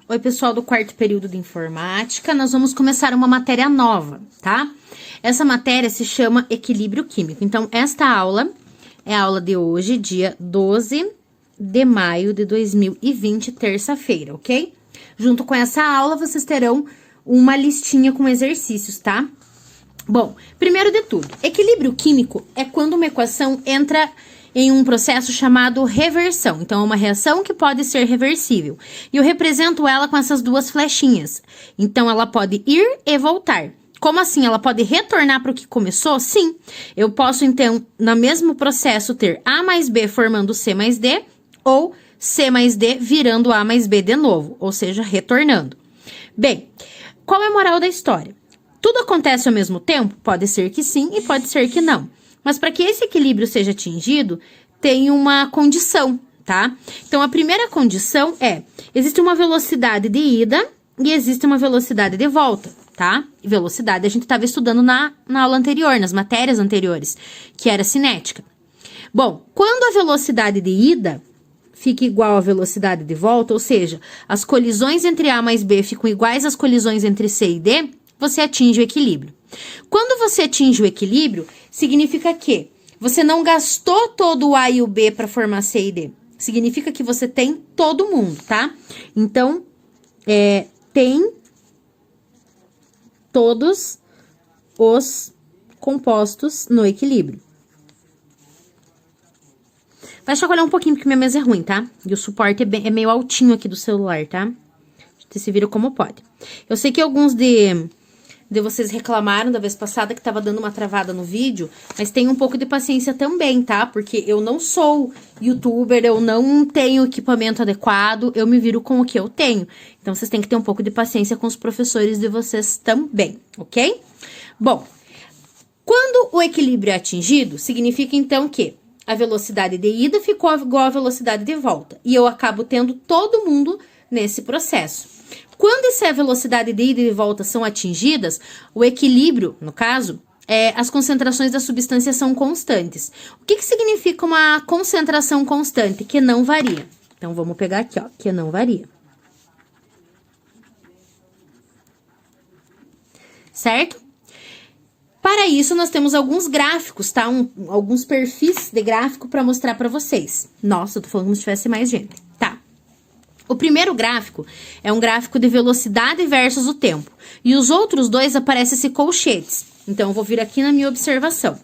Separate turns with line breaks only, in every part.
Oi, pessoal do quarto período de informática. Nós vamos começar uma matéria nova, tá? Essa matéria se chama equilíbrio químico. Então, esta aula é a aula de hoje, dia 12 de maio de 2020, terça-feira, ok? Junto com essa aula, vocês terão uma listinha com exercícios, tá? Bom, primeiro de tudo, equilíbrio químico é quando uma equação entra em um processo chamado reversão. Então, é uma reação que pode ser reversível. E eu represento ela com essas duas flechinhas. Então, ela pode ir e voltar. Como assim? Ela pode retornar para o que começou? Sim. Eu posso, então, no mesmo processo, ter A mais B formando C mais D, ou C mais D virando A mais B de novo, ou seja, retornando. Bem, qual é a moral da história? Tudo acontece ao mesmo tempo? Pode ser que sim e pode ser que não. Mas para que esse equilíbrio seja atingido, tem uma condição, tá? Então, a primeira condição é, existe uma velocidade de ida e existe uma velocidade de volta, tá? Velocidade a gente estava estudando na aula anterior, nas matérias anteriores, que era cinética. Bom, quando a velocidade de ida fica igual à velocidade de volta, ou seja, as colisões entre A mais B ficam iguais às colisões entre C e D, você atinge o equilíbrio. Quando você atinge o equilíbrio, significa que você não gastou todo o A e o B para formar C e D. Significa que você tem todo mundo, tá? Então, tem todos os compostos no equilíbrio. Vai chacoalhar um pouquinho, porque minha mesa é ruim, tá? E o suporte é meio altinho aqui do celular, tá? Você se vira como pode. Eu sei que alguns de vocês reclamaram da vez passada que tava dando uma travada no vídeo, mas tenha um pouco de paciência também, tá? Porque eu não sou youtuber, eu não tenho equipamento adequado, eu me viro com o que eu tenho. Então, vocês têm que ter um pouco de paciência com os professores de vocês também, ok? Bom, quando o equilíbrio é atingido, significa então que a velocidade de ida ficou igual à velocidade de volta. E eu acabo tendo todo mundo nesse processo. Quando essa velocidade de ida e de volta são atingidas, o equilíbrio, no caso, as concentrações da substância são constantes. O que significa uma concentração constante? Que não varia. Então, vamos pegar aqui, ó, que não varia. Certo? Para isso, nós temos alguns gráficos, tá? Alguns perfis de gráfico para mostrar para vocês. Nossa, eu tô falando como se tivesse mais gente. Tá. O primeiro gráfico é um gráfico de velocidade versus o tempo. E os outros dois aparecem esse colchetes. Então, eu vou vir aqui na minha observação.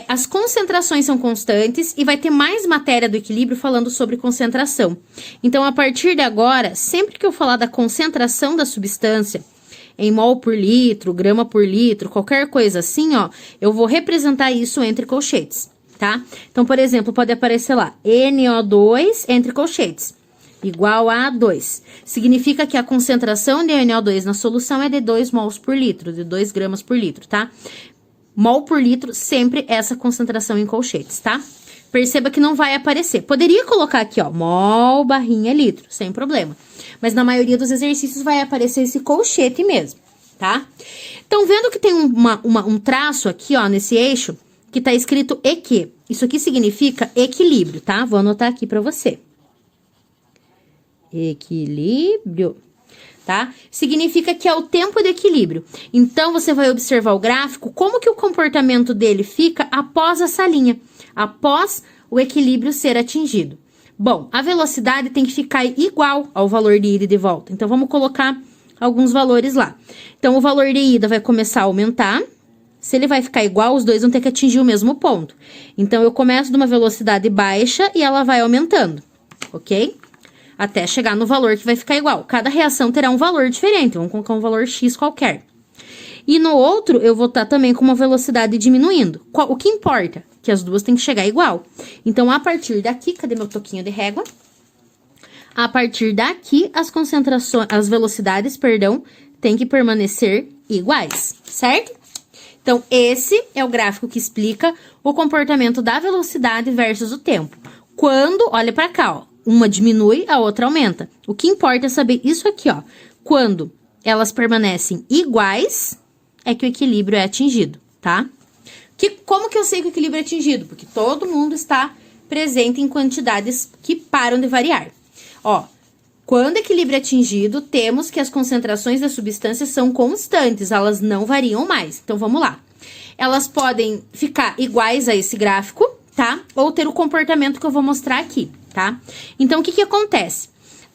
As concentrações são constantes e vai ter mais matéria do equilíbrio falando sobre concentração. Então, a partir de agora, sempre que eu falar da concentração da substância, em mol por litro, grama por litro, qualquer coisa assim, ó, eu vou representar isso entre colchetes, tá? Então, por exemplo, pode aparecer lá, NO2 entre colchetes, igual a 2. Significa que a concentração de NO2 na solução é de 2 mols por litro, de 2 gramas por litro, tá? Mol por litro, sempre essa concentração em colchetes, tá? Perceba que não vai aparecer. Poderia colocar aqui, ó, mol barrinha litro, sem problema. Mas na maioria dos exercícios vai aparecer esse colchete mesmo, tá? Então, vendo que tem um traço aqui, ó, nesse eixo, que tá escrito EQ. Isso aqui significa equilíbrio, tá? Vou anotar aqui pra você. Equilíbrio, tá? Significa que é o tempo de equilíbrio. Então, você vai observar o gráfico, como que o comportamento dele fica após essa linha, após o equilíbrio ser atingido. Bom, a velocidade tem que ficar igual ao valor de ida e de volta. Então, vamos colocar alguns valores lá. Então, o valor de ida vai começar a aumentar. Se ele vai ficar igual, os dois vão ter que atingir o mesmo ponto. Então, eu começo de uma velocidade baixa e ela vai aumentando, ok? Até chegar no valor que vai ficar igual. Cada reação terá um valor diferente. Vamos colocar um valor X qualquer. E no outro, eu vou estar também com uma velocidade diminuindo. O que importa? Que as duas têm que chegar igual. Então, a partir daqui, cadê meu toquinho de régua? A partir daqui, as velocidades, têm que permanecer iguais, certo? Então, esse é o gráfico que explica o comportamento da velocidade versus o tempo. Quando, olha pra cá, ó, uma diminui, a outra aumenta. O que importa é saber isso aqui, ó. Quando elas permanecem iguais, é que o equilíbrio é atingido, tá? Como que eu sei que o equilíbrio é atingido? Porque todo mundo está presente em quantidades que param de variar. Ó, Quando o equilíbrio é atingido, temos que as concentrações das substâncias são constantes, elas não variam mais. Então, vamos lá. Elas podem ficar iguais a esse gráfico, tá? Ou ter o comportamento que eu vou mostrar aqui, tá? Então, o que que acontece?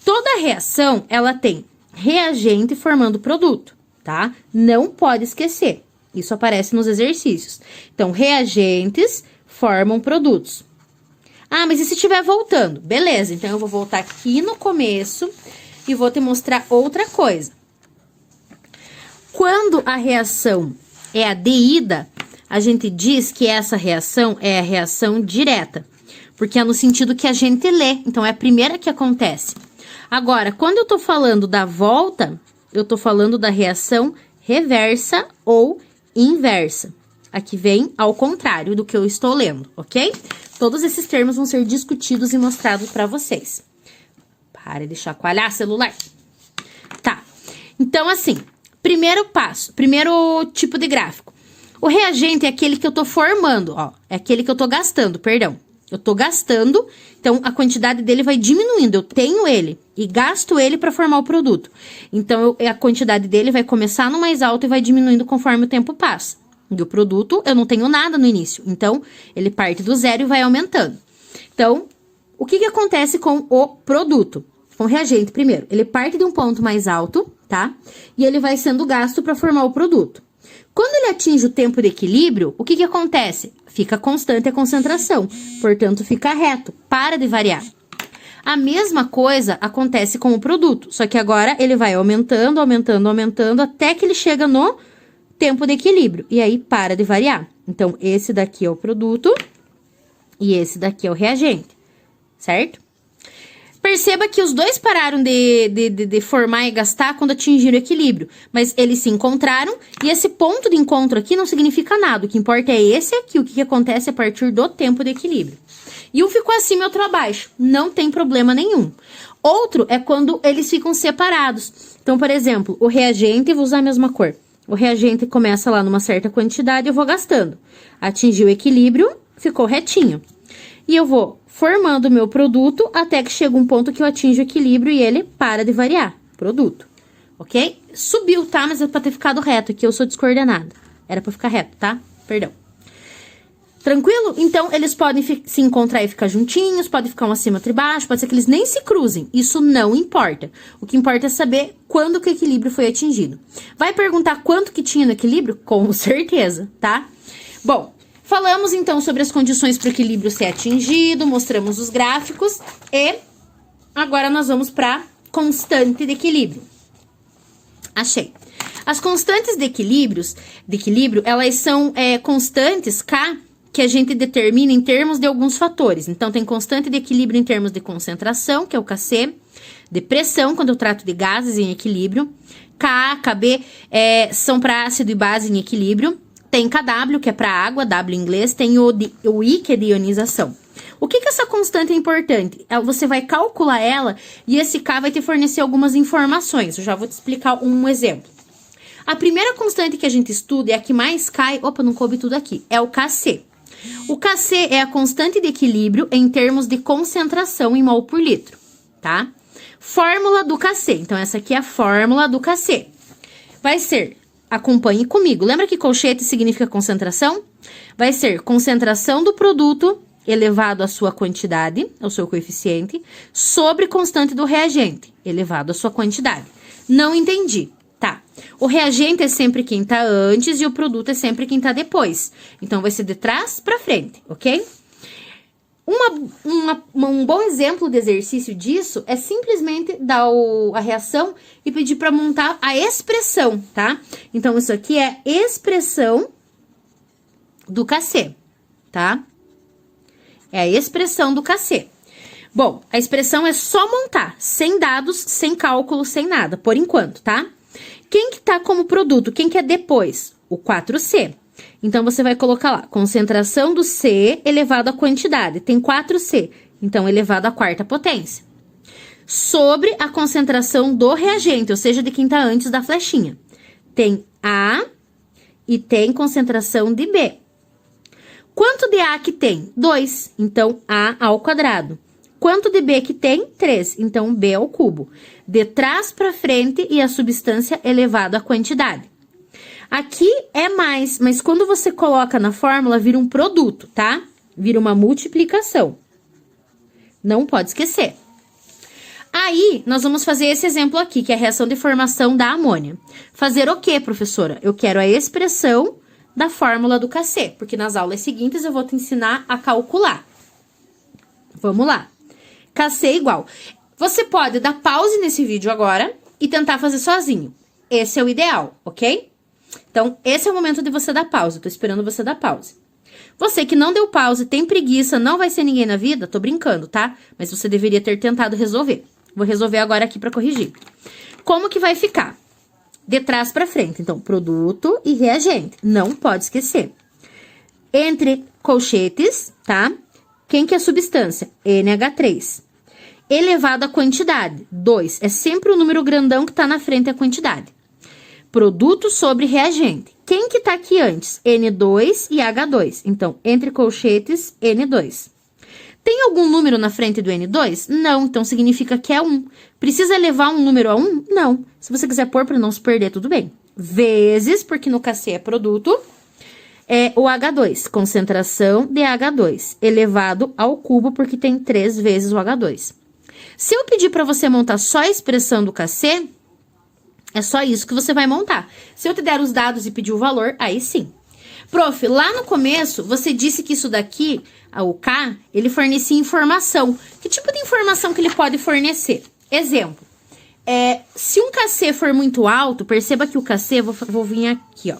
Toda reação, ela tem reagente formando produto, tá? Não pode esquecer. Isso aparece nos exercícios. Então, reagentes formam produtos. Ah, mas e se estiver voltando? Beleza, então eu vou voltar aqui no começo e vou te mostrar outra coisa. Quando a reação é adíida, a gente diz que essa reação é a reação direta, porque é no sentido que a gente lê, então é a primeira que acontece. Agora, quando eu tô falando da volta, eu tô falando da reação reversa ou inversa. Aqui vem ao contrário do que eu estou lendo, ok? Todos esses termos vão ser discutidos e mostrados para vocês. Para de chacoalhar celular. Tá. Então, assim, primeiro passo, primeiro tipo de gráfico. O reagente é aquele que eu tô formando, ó. É aquele que eu tô gastando, perdão. Eu tô gastando, então a quantidade dele vai diminuindo. Eu tenho ele e gasto ele para formar o produto. Então, a quantidade dele vai começar no mais alto e vai diminuindo conforme o tempo passa. E o produto, eu não tenho nada no início. Então, ele parte do zero e vai aumentando. Então, o que que acontece com o produto? Com o reagente, primeiro, ele parte de um ponto mais alto, tá? E ele vai sendo gasto para formar o produto. Quando ele atinge o tempo de equilíbrio, o que que acontece? Fica constante a concentração, portanto, fica reto, para de variar. A mesma coisa acontece com o produto, só que agora ele vai aumentando, aumentando, aumentando, até que ele chega no tempo de equilíbrio, e aí para de variar. Então, esse daqui é o produto e esse daqui é o reagente, certo? Perceba que os dois pararam de formar e gastar quando atingiram o equilíbrio, mas eles se encontraram e esse ponto de encontro aqui não significa nada, o que importa é esse aqui, o que acontece a partir do tempo de equilíbrio. E um ficou acima e outro abaixo, não tem problema nenhum. Outro é quando eles ficam separados. Então, por exemplo, o reagente, vou usar a mesma cor. O reagente começa lá numa certa quantidade, eu vou gastando. Atingiu o equilíbrio, ficou retinho. E eu vou formando o meu produto até que chega um ponto que eu atinjo o equilíbrio e ele para de variar. Produto. Ok? Subiu, tá? Mas é pra ter ficado reto, aqui eu sou descoordenada. Era pra ficar reto, tá? Perdão. Tranquilo? Então, eles podem se encontrar e ficar juntinhos, pode ficar um acima, outro embaixo, pode ser que eles nem se cruzem. Isso não importa. O que importa é saber quando que o equilíbrio foi atingido. Vai perguntar quanto que tinha no equilíbrio? Com certeza, tá? Bom, falamos então sobre as condições para o equilíbrio ser atingido, mostramos os gráficos e agora nós vamos para constante de equilíbrio. Achei. As constantes de equilíbrio, elas são constantes K, que a gente determina em termos de alguns fatores. Então, tem constante de equilíbrio em termos de concentração, que é o Kc, de pressão, quando eu trato de gases em equilíbrio, Ka, Kb são para ácido e base em equilíbrio, tem Kw, que é para água, W em inglês, tem o I, que é de ionização. O que essa constante é importante? Você vai calcular ela e esse K vai te fornecer algumas informações. Eu já vou te explicar um exemplo. A primeira constante que a gente estuda é a que mais cai... Opa, não coube tudo aqui. É o Kc. O Kc é a constante de equilíbrio em termos de concentração em mol por litro, tá? Fórmula do Kc. Então, essa aqui é a fórmula do Kc. Vai ser, acompanhe comigo. Lembra que colchete significa concentração? Vai ser concentração do produto elevado à sua quantidade, ao seu coeficiente, sobre constante do reagente, elevado à sua quantidade. Não entendi. Tá, o reagente é sempre quem tá antes e o produto é sempre quem tá depois. Então, vai ser de trás pra frente, ok? Um bom exemplo de exercício disso é simplesmente dar a reação e pedir pra montar a expressão, tá? Então, isso aqui é expressão do Kc, tá? É a expressão do Kc. Bom, a expressão é só montar, sem dados, sem cálculo, sem nada, por enquanto, tá? Quem que tá como produto? Quem que é depois? O 4C. Então, você vai colocar lá, concentração do C elevado à quantidade. Tem 4C, então, elevado à quarta potência. Sobre a concentração do reagente, ou seja, de quem tá antes da flechinha. Tem A e tem concentração de B. Quanto de A que tem? 2. Então, A ao quadrado. Quanto de B que tem? 3. Então, B ao cubo. De trás para frente e a substância elevado à quantidade. Aqui é mais, mas quando você coloca na fórmula, vira um produto, tá? Vira uma multiplicação. Não pode esquecer. Aí, nós vamos fazer esse exemplo aqui, que é a reação de formação da amônia. Fazer o quê, professora? Eu quero a expressão da fórmula do Kc, porque nas aulas seguintes eu vou te ensinar a calcular. Vamos lá. Kc igual. Você pode dar pause nesse vídeo agora e tentar fazer sozinho. Esse é o ideal, ok? Então, esse é o momento de você dar pause. Eu tô esperando você dar pause. Você que não deu pause, tem preguiça, não vai ser ninguém na vida, tô brincando, tá? Mas você deveria ter tentado resolver. Vou resolver agora aqui pra corrigir. Como que vai ficar? De trás pra frente. Então, produto e reagente. Não pode esquecer. Entre colchetes, tá? Quem que é a substância? NH3. Elevado à quantidade. 2. É sempre o número grandão que tá na frente da quantidade. Produto sobre reagente. Quem que tá aqui antes? N2 e H2. Então, entre colchetes, N2. Tem algum número na frente do N2? Não, então significa que é 1. Precisa levar um número a 1? Não. Se você quiser pôr para não se perder, tudo bem. Vezes, porque no Kc é produto, é o H2. Concentração de H2. Elevado ao cubo, porque tem 3 vezes o H2. Se eu pedir para você montar só a expressão do Kc... é só isso que você vai montar. Se eu te der os dados e pedir o valor, aí sim. Prof, lá no começo, você disse que isso daqui, o K, ele fornecia informação. Que tipo de informação que ele pode fornecer? Exemplo, se um Kc for muito alto, perceba que o Kc, vou vir aqui, ó.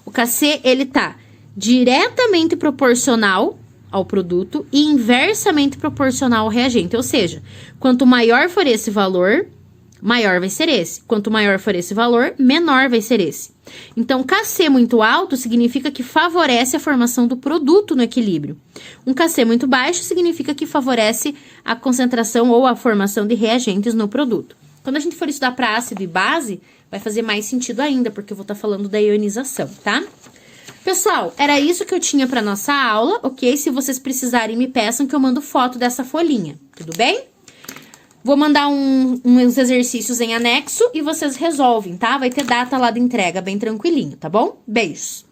O Kc, ele tá diretamente proporcional ao produto e inversamente proporcional ao reagente. Ou seja, quanto maior for esse valor, maior vai ser esse. Quanto maior for esse valor, menor vai ser esse. Então, Kc muito alto significa que favorece a formação do produto no equilíbrio. Um Kc muito baixo significa que favorece a concentração ou a formação de reagentes no produto. Quando a gente for estudar para ácido e base, vai fazer mais sentido ainda, porque eu vou estar falando da ionização, tá? Pessoal, era isso que eu tinha para nossa aula, ok? Se vocês precisarem, me peçam que eu mando foto dessa folhinha, tudo bem? Vou mandar uns exercícios em anexo e vocês resolvem, tá? Vai ter data lá de entrega bem tranquilinho, tá bom? Beijos!